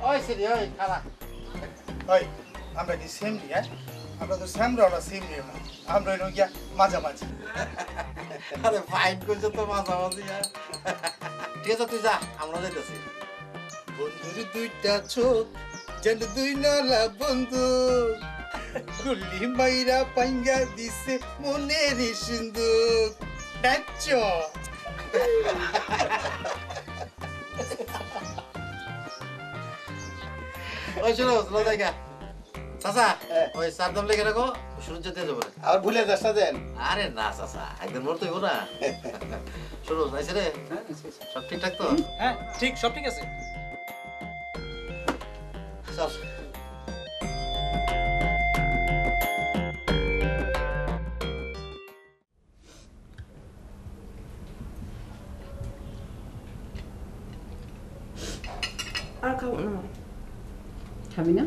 ওই সিরি ওই খালা ওই আমরা কি সেম নি হ্যাঁ আমরা তো সেম আমরা সেম নি না আমরা হইলো গিয়া মাঝামাঝি আরে ফাইট করছে তো মাঝামাঝি আর ঠিক আছে তুই যা আমরা যাইতেছি বন্ধুর দুইটা চোখ যেন দুই নলা বন্ধু গুল্লি মাইরা পাঙ্গা দিছে মনের সিন্দুক নাচ ওই শোনো চলো জায়গা চাচা ওই সারদাম লেগে রাখো শুরু যেতে যাবো আর ভুলে যাস না দেন আরে না চাচা একদিন মরতে হইব না শোনো নাইছে রে সব ঠিকঠাক তো হ্যাঁ ঠিক সব ঠিক আছে চল আর খাবো না খাবি না